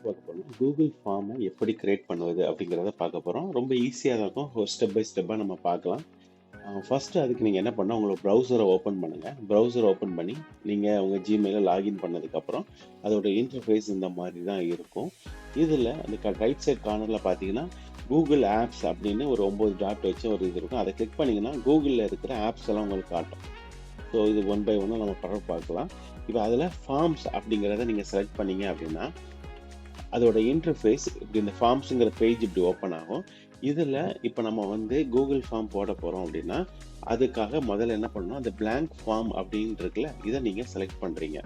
பார்க்க போறோம். கூகுள் ஃபார்மை எப்படி கிரியேட் பண்ணுவது அப்படிங்கிறத பார்க்க போறோம். ரொம்ப ஈஸியா தான் இருக்கும். ஸ்டெப் பை ஸ்டெப்பா நம்ம பார்க்கலாம். ஃபர்ஸ்ட் அதுக்கு நீங்க என்ன பண்ணணும், உங்களோட ப்ரௌசரை ஓப்பன் பண்ணுங்க. ப்ரௌசர் ஓப்பன் பண்ணி நீங்க உங்க Gmail லாகின் பண்ணதுக்கு அப்புறம் அதோட இன்டர்ஃபேஸ் இந்த மாதிரி தான் இருக்கும். இதுல அந்த ரைட் சைட் கார்னர்ல பார்த்தீங்கன்னா கூகுள் ஆப்ஸ் அப்படின்னு ஒரு 9 டாட் வச்சு ஒரு இது இருக்கும். அதை கிளிக் பண்ணீங்கன்னா கூகுளில் இருக்கிற ஆப்ஸ் எல்லாம் உங்களுக்கு காட்டும். ஸோ இது ஒன் பை ஒன்னாக நம்ம பார்க்கலாம். இப்போ அதில் ஃபார்ம்ஸ் அப்படிங்கிறத நீங்கள் செலக்ட் பண்ணீங்க அப்படின்னா அதோட இன்டர்ஃபேஸ் இப்படி இந்த ஃபார்ம்ஸுங்கிற பேஜ் இப்படி ஓப்பன் ஆகும். இதில் இப்போ நம்ம வந்து கூகுள் ஃபார்ம் போட போகிறோம் அப்படின்னா அதுக்காக முதல்ல என்ன பண்ணணும், அந்த blank ஃபார்ம் அப்படின்னு இருக்குல்ல, இதை நீங்கள் செலக்ட் பண்ணுறீங்க.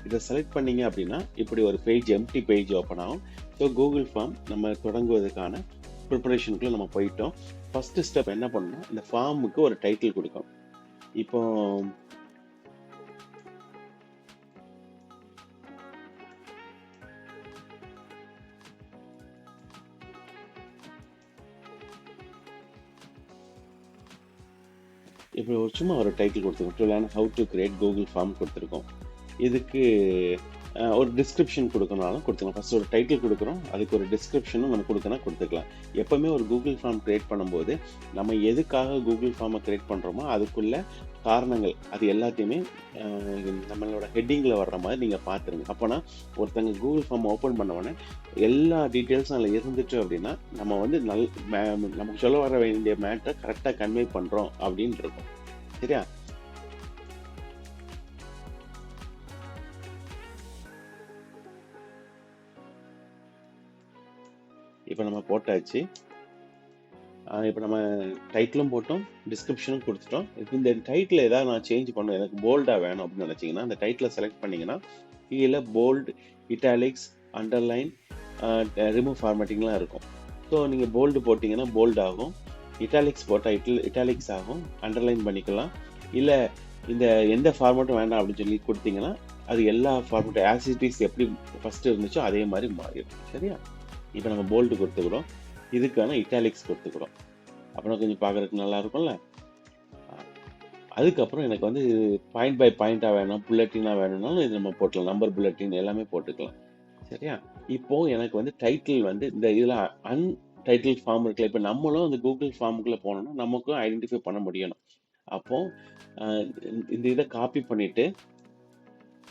இதை செலக்ட் பண்ணீங்க அப்படின்னா இப்படி ஒரு பேஜ் எம்டி பேஜ் ஓப்பன் ஆகும். ஸோ கூகுள் ஃபார்ம் நம்ம தொடங்குவதற்கான ப்ரிப்பரேஷனுக்குள்ளே நம்ம போயிட்டோம். ஃபர்ஸ்ட் ஸ்டெப் என்ன பண்ணணும், இந்த ஃபார்முக்கு ஒரு டைட்டில் கொடுக்கணும். இப்போ இப்போ சும்மா ஒரு டைட்டில் கொடுத்துருக்கோம், to learn how to create Google form கொடுத்துருக்கோம். இதுக்கு ஒரு டிஸ்கிரிப்ஷன் கொடுக்கணும்னாலும் கொடுத்துக்கலாம். ஃபர்ஸ்ட் ஒரு டைட்டில் கொடுக்குறோம், அதுக்கு ஒரு டிஸ்கிரிப்ஷனும் நம்ம கொடுத்துக்கலாம். எப்பவுமே ஒரு கூகுள் ஃபார்ம் கிரியேட் பண்ணும்போது நம்ம எதுக்காக கூகுள் ஃபார்மை கிரியேட் பண்ணுறோமோ அதுக்குள்ள காரணங்கள் அது எல்லாத்தையுமே நம்மளோட ஹெட்டிங்கில் வர்ற மாதிரி நீங்கள் பார்த்துருங்க. அப்போனா ஒருத்தங்க கூகுள் ஃபார்ம் ஓப்பன் பண்ண உடனே எல்லா டீட்டெயில்ஸும் அதில் இருந்துச்சு அப்படின்னா நம்ம வந்து நமக்கு சொல்ல வர வேண்டிய மேட்டரை கரெக்டாக கன்வே பண்ணுறோம் அப்படின்னு இருக்கும். சரியா? இப்போ நம்ம போட்டாச்சு. இப்போ நம்ம டைட்டிலும் போட்டோம், டிஸ்கிரிப்ஷனும் கொடுத்துட்டோம். இப்போ இந்த டைட்டில் ஏதாவது நான் சேஞ்ச் பண்ணணும், எனக்கு போல்டாக வேணும் அப்படின்னு நினச்சிங்கன்னா அந்த டைட்டிலை செலக்ட் பண்ணிங்கன்னா கீழே போல்டு, இட்டாலிக்ஸ், அண்டர்லைன், ரிமூவ் ஃபார்மேட்டிங்லாம் இருக்கும். ஸோ நீங்கள் போல்டு போட்டிங்கன்னா போல்ட் ஆகும், இட்டாலிக்ஸ் போட்டால் இட்டாலிக்ஸ் ஆகும், அண்டர்லைன் பண்ணிக்கலாம். இல்லை இந்த எந்த ஃபார்மேட்டும் வேண்டாம் அப்படின்னு சொல்லி கொடுத்தீங்கன்னா அது எல்லா ஃபார்மேட்டும் ஆசிட்டிஸ் எப்படி ஃபஸ்ட்டு இருந்துச்சோ அதே மாதிரி மாறிடும். சரியா? இப்போ நம்ம போல்டு கொடுத்துக்கிறோம், இதுக்கான இட்டாலிக்ஸ் கொடுத்துக்கிறோம். அப்புறம் கொஞ்சம் பார்க்குறதுக்கு நல்லா இருக்கும்ல. அதுக்கப்புறம் எனக்கு வந்து பாயிண்ட் பை பாயிண்டாக வேணும், புல்லட்டினாக வேணும்னாலும் இது நம்ம போட்டுக்கலாம். நம்பர் புல்லட்டின் எல்லாமே போட்டுக்கலாம். சரியா? இப்போ எனக்கு வந்து டைட்டில் வந்து இந்த இதில் அன்டைட்டில் ஃபார்ம் இருக்குல்ல, இப்போ நம்மளும் அந்த கூகுள் ஃபார்முக்குள்ளே போனோம்னா நமக்கும் ஐடென்டிஃபை பண்ண முடியணும். அப்போ இந்த இதை காப்பி பண்ணிட்டு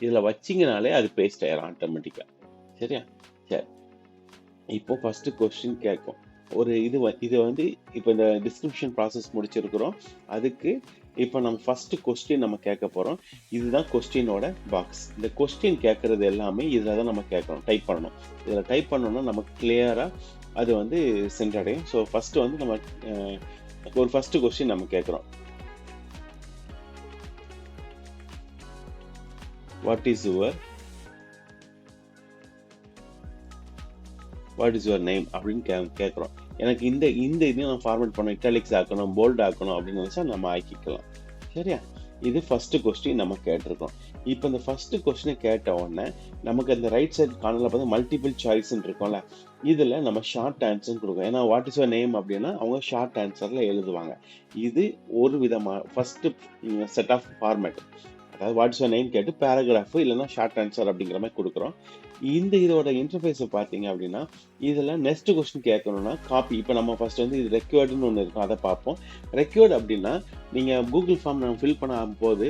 இதில் வச்சிங்கனாலே அது பேஸ்ட் ஆயிடும் ஆட்டோமேட்டிக்காக. சரியா? சரி, இப்போ ஃபர்ஸ்ட் கொஸ்டின் கேட்கும். ஒரு இது வந்து இப்போ இந்த டிஸ்கிரிப்ஷன் ப்ராசஸ் முடிச்சிருக்கிறோம். அதுக்கு இப்போ நம்ம ஃபர்ஸ்ட் கொஸ்டின் நம்ம கேட்க போகிறோம். இதுதான் கொஸ்டினோட பாக்ஸ். இந்த கொஸ்டின் கேட்கறது எல்லாமே இதில் தான் நம்ம கேட்கணும், டைப் பண்ணணும். இதில் டைப் பண்ணோம்னா நமக்கு கிளியராக அது வந்து சென்றடையும். ஸோ ஃபர்ஸ்ட் வந்து நம்ம ஒரு ஃபர்ஸ்ட் கொஸ்டின் நம்ம கேட்குறோம். வாட் இஸ் யுவர் நேம் அப்படின்னு கேட்குறோம். எனக்கு இந்த இதையும் நான் ஃபார்மேட் பண்ணணும், இட்டாலிக்ஸ் ஆக்கணும், போல்ட் ஆக்கணும் அப்படின்னு நினச்சா நம்ம ஆக்கிக்கலாம். சரியா? இது ஃபர்ஸ்ட் கொஸ்டின் நம்ம கேட்டிருக்கோம். இப்போ இந்த ஃபர்ஸ்ட் கொஸ்டினை கேட்ட உடனே நமக்கு அந்த ரைட் சைட் கார்னர்ல பார்த்து மல்டிபிள் சாய்ஸ்ன்னு இருக்கும்ல, இதில் நம்ம ஷார்ட் ஆன்சர்னு கொடுக்கும். ஏன்னா வாட் இஸ் யுவர் நேம் அப்படின்னா அவங்க ஷார்ட் ஆன்சரில் எழுதுவாங்க. இது ஒரு விதமாக ஃபர்ஸ்ட் செட் ஆஃப் ஃபார்மேட். அதாவது வாட் இஸ் யுவர் நேம் கேட்டு பேராகிராஃப் இல்லைன்னா ஷார்ட் ஆன்சர் அப்படிங்கிற மாதிரி கொடுக்குறோம். இதோட இன்டர்ஃபேஸை பார்த்தீங்க அப்படின்னா இதில் நெக்ஸ்ட் கொஸ்டின் கேட்கணும்னா காப்பி. இப்போ நம்ம ஃபர்ஸ்ட் வந்து இது ரெக்வர்டுன்னு ஒன்று இருக்கும், அதை பார்ப்போம். ரெக்வர்டு அப்படின்னா நீங்கள் கூகுள் ஃபார்ம் நம்ம ஃபில் பண்ண போது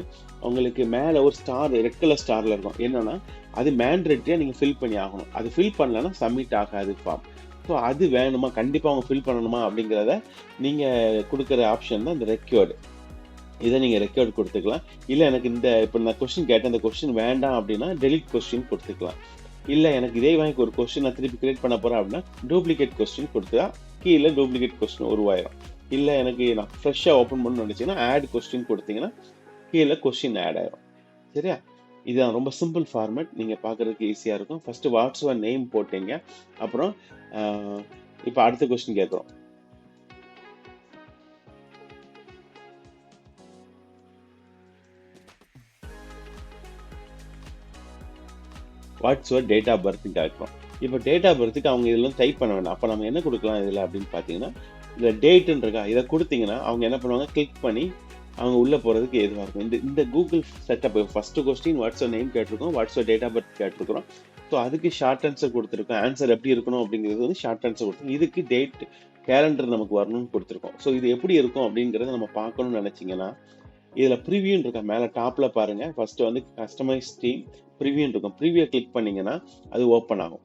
உங்களுக்கு மேலே ஒரு ஸ்டார், ரெட் கலர் ஸ்டாரில் இருக்கும். என்னன்னா அது மேண்ட்ரேட்டரியாக நீங்கள் ஃபில் பண்ணி ஆகணும். அது ஃபில் பண்ணலன்னா சப்மிட் ஆகாது ஃபார்ம். ஸோ அது வேணுமா, கண்டிப்பாக அவங்க ஃபில் பண்ணணுமா அப்படிங்கிறத நீங்கள் கொடுக்குற ஆப்ஷன் தான் இந்த ரெக்வர்டு. இதை நீங்கள் ரெக்கார்ட் கொடுத்துக்கலாம். இல்லை எனக்கு இப்போ நான் கொஸ்டின் கேட்டேன், இந்த கொஸ்டின் வேண்டாம் அப்படின்னா டெலிட் கொஸ்டின் கொடுத்துக்கலாம். இல்லை எனக்கு இதே வாங்கி ஒரு கொஸ்டின் நான் திருப்பி கிரியேட் பண்ண போகிறேன் அப்படின்னா டூப்ளிகேட் கொஸ்டின் கொடுத்தா கீழே டூப்ளிகேட் கொஸ்டின் உருவாயிரும். இல்லை எனக்கு நான் ஃப்ரெஷ்ஷாக ஓப்பன் பண்ணணும்னு நினச்சிங்கன்னா ஆட் கொஸ்டின் கொடுத்தீங்கன்னா கீழே கொஸ்டின் ஆட் ஆயிரும். சரியா? இதுதான் ரொம்ப சிம்பிள் ஃபார்மேட், நீங்கள் பார்க்குறதுக்கு ஈஸியாக இருக்கும். ஃபர்ஸ்ட் வாட்ஸ் யுவர் நேம் போட்டீங்க. அப்புறம் இப்போ அடுத்த கொஸ்டின் கேட்குறோம். What's your date of birth கேட்குறோம். இப்போ டேட் ஆஃப் பர்த்துக்கு அவங்க இதெல்லாம் டைப் பண்ண வேண்டாம். அப்போ நம்ம என்ன கொடுக்கலாம் இதில் அப்படின்னு பார்த்தீங்கன்னா இந்த டேட்டுன்னு இருக்கா, இதை கொடுத்தீங்கன்னா அவங்க என்ன பண்ணுவாங்க, கிளிக் பண்ணி அவங்க உள்ளே போகிறதுக்கு எதுவாக இருக்கும். இந்த Google setup first question what's your name கேட்டிருக்கோம், what's your date of birth கேட்டிருக்கிறோம். ஸோ அதுக்கு ஷார்ட் ஆன்சர் கொடுத்துருக்கோம். ஆன்சர் எப்படி இருக்கணும் அப்படிங்கிறது வந்து ஷார்ட் ஆன்சர் கொடுத்துருக்கோம். இதுக்கு டேட் கேலண்டர் நமக்கு வரணும்னு கொடுத்துருக்கோம். ஸோ இது எப்படி இருக்கும் அப்படிங்கிறத நம்ம பார்க்கணும்னு நினைச்சீங்கன்னா, இதுல ப்ரிவியூன்னு இருக்கா மேல டாப்ல பாருங்க. ஃபர்ஸ்ட் வந்து கஸ்டமைஸ் தீம் ப்ரிவியூன்னு இருக்கும். ப்ரிவியூ கிளிக் பண்ணீங்கன்னா அது ஓப்பன் ஆகும்.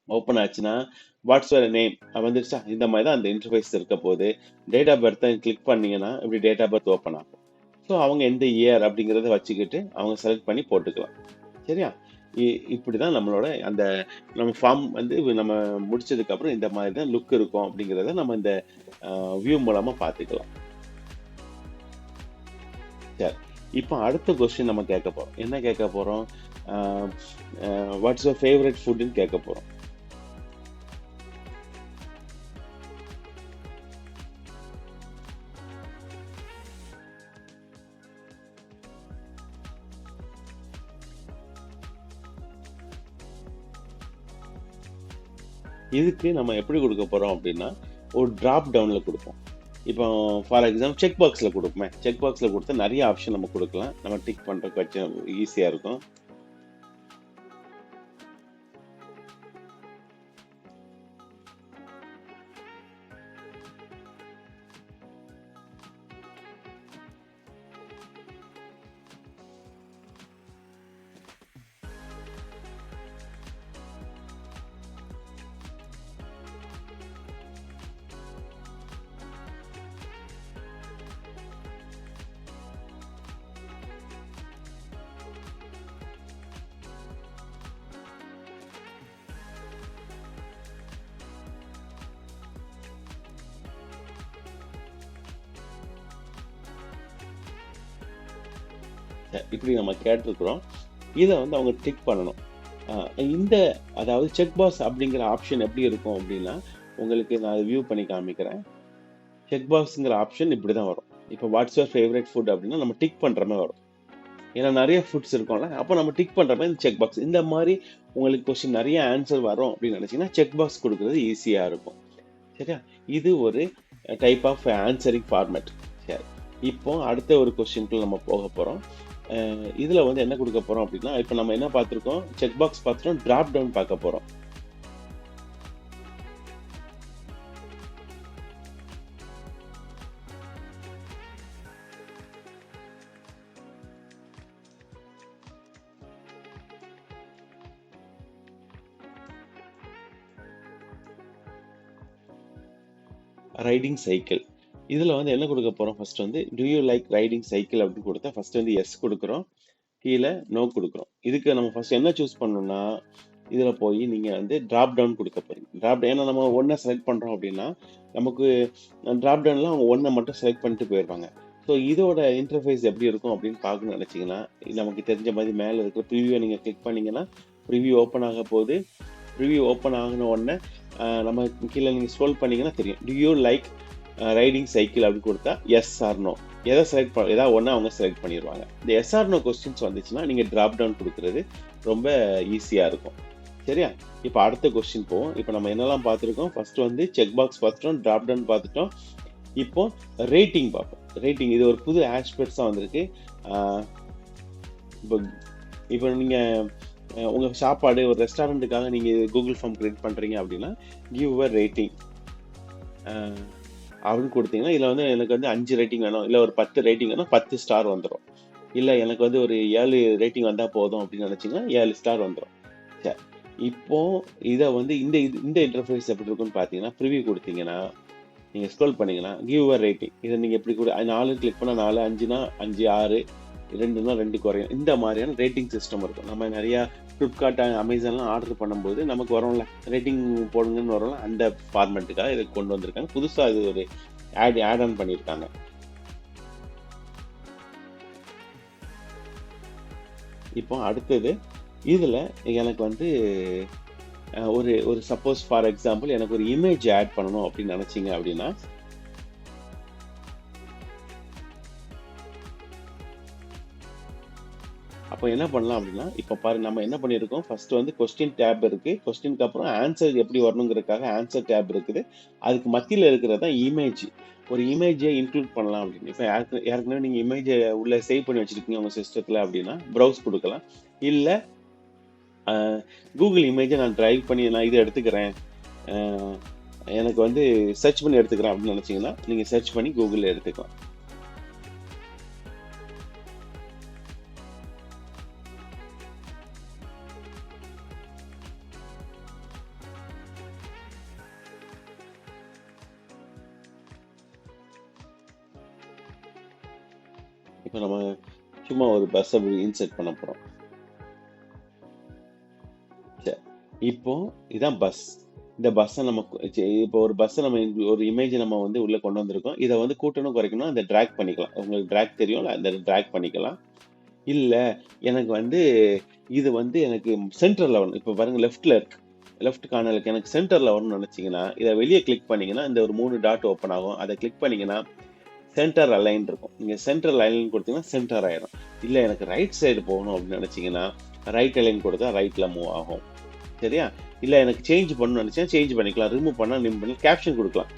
ஓப்பன் ஆச்சுன்னா வாட்ஸ் யுவர் நேம் வந்துருச்சா? இந்த மாதிரி தான் அந்த இன்டர்ஃபேஸ் இருக்க போகுது. டேட் ஆஃப் பர்த்தை கிளிக் பண்ணீங்கன்னா இப்படி டேட் ஆஃப் பர்த் ஓப்பன் ஆகும். ஸோ அவங்க எந்த இயர் அப்படிங்கிறத வச்சுக்கிட்டு அவங்க செலக்ட் பண்ணி போட்டுக்கலாம். சரியா? இப்படி தான் நம்மளோட அந்த நம்ம ஃபார்ம் வந்து நம்ம முடிச்சதுக்கு அப்புறம் இந்த மாதிரி தான் லுக் இருக்கும் அப்படிங்கிறத நம்ம இந்த வியூ மூலமா பார்த்துக்கலாம். சரி. இப்போ அடுத்த கொஸ்டின் நம்ம கேட்க போறோம். என்ன கேட்க போறோம்? வாட்ஸ் யுவர் ஃபேவரட் ஃபுட்ன்னு கேட்க போறோம். இதுக்கு நம்ம எப்படி கொடுக்க போறோம் அப்படின்னா, ஒரு டிராப் டவுன்ல கொடுப்போம். இப்போ ஃபார் எக்ஸாம்பிள் செக் பாக்ஸ்ல கொடுப்போமே. செக் பாக்ஸ்ல கொடுத்தா நிறைய ஆப்ஷன் நம்ம கொடுக்கலாம். நம்ம டிக் பண்றதுக்கு வச்சு ஈஸியா இருக்கும். இப்படி நம்ம கேட்டிருக்கிறோம். இதை வந்து அவங்க டிக் பண்ணணும். இந்த அதாவது செக் பாக்ஸ் அப்படிங்கிற ஆப்ஷன் எப்படி இருக்கும் அப்படின்னா, உங்களுக்கு நான் வியூ பண்ணி காமிக்கிறேன். செக் பாக்ஸ்ங்கிற ஆப்ஷன் இப்படி தான் வரும். இப்போ வாட்ஸ் யுவர் ஃபேவரட் ஃபுட் அப்படின்னா நம்ம டிக் பண்ற மாதிரி வரும். ஏன்னா நிறைய ஃபுட்ஸ் இருக்கும்ல, அப்போ நம்ம டிக் பண்ற மாதிரி செக் பாக்ஸ். இந்த மாதிரி உங்களுக்கு கொஸ்டின் நிறைய ஆன்சர் வரும் அப்படின்னு நினைச்சீங்கன்னா செக் பாக்ஸ் கொடுக்கறது ஈஸியா இருக்கும். சரியா? இது ஒரு டைப் ஆஃப் ஆன்சரிங் ஃபார்மேட். சரி. இப்போ அடுத்த ஒரு கொஸ்டினுக்கு நம்ம போக போறோம். இதுல வந்து என்ன கொடுக்க போறோம் அப்படின்னா, இப்போ நம்ம என்ன பார்த்திருக்கோம்? செக் பாக்ஸ் பார்த்துட்டோம், டிராப் டவுன் பார்க்க போறோம். Riding cycle. இதுல வந்து என்ன கொடுக்க போறோம்? ஃபர்ஸ்ட் வந்து to you like riding cycle அப்படின்னு கொடுத்தா ஃபர்ஸ்ட் வந்து எஸ் கொடுக்குறோம், கீழே நோ கொடுக்குறோம். இதுக்கு நம்ம ஃபர்ஸ்ட் என்ன சூஸ் பண்ணணும்னா, இதுல போய் நீங்க வந்து டிராப் டவுன் கொடுக்க போறீங்க. ஏன்னா நம்ம ஒன்றை செலக்ட் பண்றோம் அப்படின்னா நமக்கு டிராப் டவுன்ல அவங்க ஒன்றை மட்டும் செலக்ட் பண்ணிட்டு போயிடுவாங்க. ஸோ இதோட இன்டர்ஃபேஸ் எப்படி இருக்கும் அப்படின்னு பார்க்கணும்னு நினைச்சீங்கன்னா, நமக்கு தெரிஞ்ச மாதிரி மேலே இருக்கிற ப்ரிவியூவை நீங்க கிளிக் பண்ணீங்கன்னா ப்ரிவியூ ஓப்பன் ஆக போகுது. ப்ரிவியூ ஓப்பன் ஆகின உடனே நம்ம கீழே நீங்கள் ஸ்க்ரோல் பண்ணீங்கன்னா தெரியும். To you like riding cycle அப்படின்னு கொடுத்தா எஸ் ஆர் நோ எதை செலக்ட் ஏதாவது ஒன்று அவங்க செலக்ட் பண்ணிடுவாங்க. இந்த எஸ் ஆர் நோ கொஸ்டின்ஸ் வந்துச்சுன்னா நீங்கள் டிராப் டவுன் கொடுக்குறது ரொம்ப ஈஸியாக இருக்கும். சரியா? இப்போ அடுத்த கொஸ்டின் போவோம். இப்போ நம்ம என்னெல்லாம் பார்த்துருக்கோம்? ஃபர்ஸ்ட் வந்து செக் பாக்ஸ் பார்த்துட்டோம், டிராப் டவுன் பார்த்துட்டோம். இப்போ ரேட்டிங் பார்ப்போம். ரேட்டிங் இது ஒரு புது ஆஸ்பெக்ட்ஸாக வந்திருக்கு. இப்போ இப்போ நீங்கள் உங்க சாப்பாடு ஒரு ரெஸ்டாரண்ட்டுக்காக நீங்க கூகுள் ஃபார்ம் கிரியேட் பண்றீங்க அப்படின்னா கிவ் அ ரேட்டிங் அப்படின்னு கொடுத்தீங்கன்னா, இதுல வந்து எனக்கு வந்து 5 ரேட்டிங் வேணும், இல்ல ஒரு 10 ரேட்டிங் வேணும், 10 ஸ்டார் வந்துடும். இல்ல எனக்கு வந்து ஒரு 7 ரேட்டிங் வந்தா போதும் அப்படின்னு நினைச்சீங்கன்னா 7 ஸ்டார் வந்துடும். சரி. இப்போ இதை வந்து இந்த இன்டர்ஃபேஸ் எப்படி இருக்குன்னு பார்த்தீங்கன்னா, ப்ரிவியூ கொடுத்தீங்கன்னா நீங்க ஸ்க்ரோல் பண்ணீங்கன்னா கிவ் அ ரேட்டிங் இதை நீங்க எப்படி கூட 4 கிளிக் பண்ணா 4, 5னா 5, 6, 2னா 2 குறையும். இந்த மாதிரியான ரேட்டிங் சிஸ்டம் இருக்கும். நம்ம நிறைய ஃப்ளிப்கார்ட், அமேசான்லாம் ஆர்டர் பண்ணும்போது நமக்கு வரும்ல, ரேட்டிங் போடுங்கன்னு வரும்ல, அந்த ஃபார்மேட்டுக்காக இதை கொண்டு வந்திருக்காங்க. புதுசாக இது ஒரு ஆட் ஆன் பண்ணியிருக்காங்க. இப்போ அடுத்தது இதில் எனக்கு வந்து ஒரு சப்போஸ் ஃபார் எக்ஸாம்பிள் எனக்கு ஒரு இமேஜ் ஆட் பண்ணணும் அப்படின்னு நினச்சிங்க அப்படின்னா, அப்போ என்ன பண்ணலாம் அப்படின்னா, இப்போ பாரு நம்ம என்ன பண்ணியிருக்கோம்? ஃபர்ஸ்ட் வந்து கொஸ்டின் டேப் இருக்கு. கொஸ்டினுக்கு அப்புறம் ஆன்சர் எப்படி வரணுங்கிறதுக்காக ஆன்சர் டேப் இருக்குது. அதுக்கு மத்தியில் இருக்கிறது தான் இமேஜ். ஒரு இமேஜை இன்க்ளூட் பண்ணலாம் அப்படின்னு. இப்போ ஏற்கனவே நீங்கள் இமேஜை உள்ள சேவ் பண்ணி வச்சிருக்கீங்க உங்கள் சிஸ்டத்தில் அப்படின்னா ப்ரௌஸ் கொடுக்கலாம். இல்லை கூகுள் இமேஜை நான் டிரைவ் பண்ணி நான் இதை எடுத்துக்கிறேன், அஹ், எனக்கு வந்து சர்ச் பண்ணி எடுத்துக்கிறேன் அப்படின்னு நினச்சிங்கன்னா நீங்கள் சர்ச் பண்ணி கூகுளில் எடுத்துக்கலாம். இப்போ நம்ம சும்மா ஒரு பஸ்ஸை இன்சர்ட் பண்ண போகிறோம். சரி, இப்போ இதான் பஸ். இந்த பஸ்ஸை நம்ம இப்போ ஒரு பஸ்ஸை நம்ம ஒரு இமேஜ் நம்ம வந்து உள்ள கொண்டு வந்திருக்கோம். இதை வந்து கூட்டணும் குறைக்கணும் அந்த ட்ராக் பண்ணிக்கலாம். உங்களுக்கு ட்ராக் தெரியும்ல, அந்த ட்ராக் பண்ணிக்கலாம். இல்ல எனக்கு வந்து இது வந்து எனக்கு சென்டர்ல வரணும். இப்போ பாருங்க லெஃப்ட்ல இருக்கு. லெஃப்ட் கார்னருக்கு எனக்கு சென்டர்ல வரணும்னு நினைச்சீங்கன்னா, இதை வெளியே கிளிக் பண்ணீங்கன்னா இந்த ஒரு 3 டாட் ஓப்பன் ஆகும். அதை கிளிக் பண்ணீங்கன்னா சென்டர் அலைன் இருக்கும். நீங்க சென்டர் அலைன் கொடுத்தீங்கன்னா சென்டர் ஆயிரும். இல்ல எனக்கு ரைட் சைடு போகணும் அப்படின்னு நினைச்சீங்கன்னா ரைட் அலைன் கொடுத்தா ரைட்ல மூவ் ஆகும். சரியா? இல்ல எனக்கு சேஞ்ச் பண்ணணும்னு நினைச்சா சேஞ்ச் பண்ணிக்கலாம். ரிமூவ் பண்ணா ரிமூவ் பண்ணி கேப்ஷன் கொடுக்கலாம்.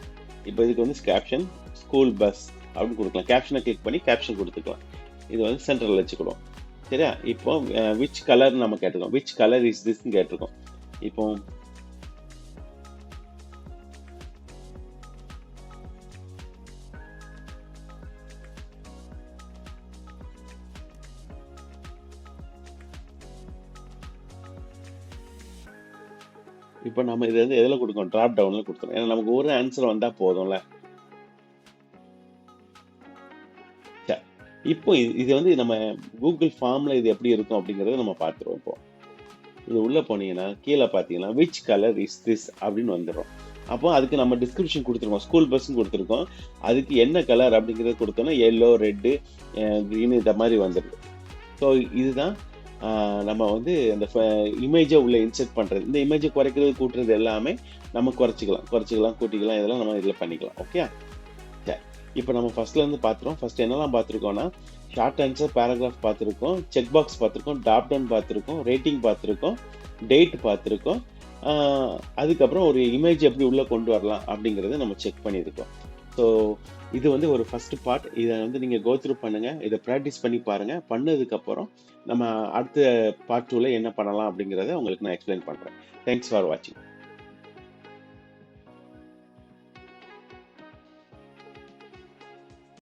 இப்போ இதுக்கு வந்து கேப்ஷன் ஸ்கூல் பஸ் அப்படின்னு கொடுக்கலாம். கேப்ஷனை கிளிக் பண்ணி கேப்ஷன் கொடுத்துக்கலாம். இது வந்து சென்டரில் வச்சுக்கிடுவோம். சரியா? இப்போ விச் கலர் நம்ம கேட்டிருக்கோம். விச் கலர் இஸ் திஸ்ன்னு கேட்டிருக்கோம். இப்போ இப்போ நம்ம இது வந்து எதில் கொடுக்கணும், ட்ராப் டவுனில் கொடுத்துரும். ஏன்னா நமக்கு ஒரு ஆன்சர் வந்தால் போதும்ல. சரி, இப்போ இது வந்து நம்ம கூகுள் ஃபார்மில் இது எப்படி இருக்கும் அப்படிங்கிறத நம்ம பார்த்துருவோம். இப்போ இது உள்ளே போனீங்கன்னா கீழே பார்த்தீங்கன்னா விச் கலர் இஸ் திஸ் அப்படின்னு வந்துடும். அப்போ அதுக்கு நம்ம டிஸ்கிரிப்ஷன் கொடுத்துருக்கோம். ஸ்கூல் பஸ்ன்னு கொடுத்துருக்கோம். அதுக்கு என்ன கலர் அப்படிங்கிறத கொடுத்தோன்னா எல்லோ, ரெட்டு, க்ரீனு இந்த மாதிரி வந்துடுது. ஸோ இதுதான் நம்ம வந்து அந்த இமேஜை உள்ள இன்செர்ட் பண்ணுறது. இந்த இமேஜை குறைக்கிறது கூட்டுறது எல்லாமே நம்ம குறைச்சிக்கலாம் கூட்டிக்கலாம், இதெல்லாம் நம்ம இதில் பண்ணிக்கலாம். ஓகே, சரி. இப்போ நம்ம ஃபர்ஸ்ட்லேருந்து பார்த்துருவோம். ஃபர்ஸ்ட் என்னெல்லாம் பார்த்துருக்கோம்னா ஷார்ட் ஆன்சர், பேராகிராஃப் பார்த்துருக்கோம், செக் பாக்ஸ் பார்த்துருக்கோம், டாப் டவுன் பார்த்துருக்கோம், ரேட்டிங் பார்த்துருக்கோம், டேட் பார்த்துருக்கோம். அதுக்கப்புறம் ஒரு இமேஜ் எப்படி உள்ளே கொண்டு வரலாம் அப்படிங்கிறத நம்ம செக் பண்ணியிருக்கோம். ஸோ இது வந்து ஒரு ஃபர்ஸ்ட் பார்ட். இதை வந்து நீங்கள் கோ த்ரூ பண்ணுங்கள். இதை ப்ராக்டிஸ் பண்ணி பாருங்கள். பண்ணதுக்கப்புறம் நம்ம அடுத்த பார்ட் 2ல என்ன பண்ணலாம் அப்படிங்கிறத உங்களுக்கு நான் எக்ஸ்பிளைன் பண்ணுறேன். தேங்க்ஸ் ஃபார் வாட்சிங்.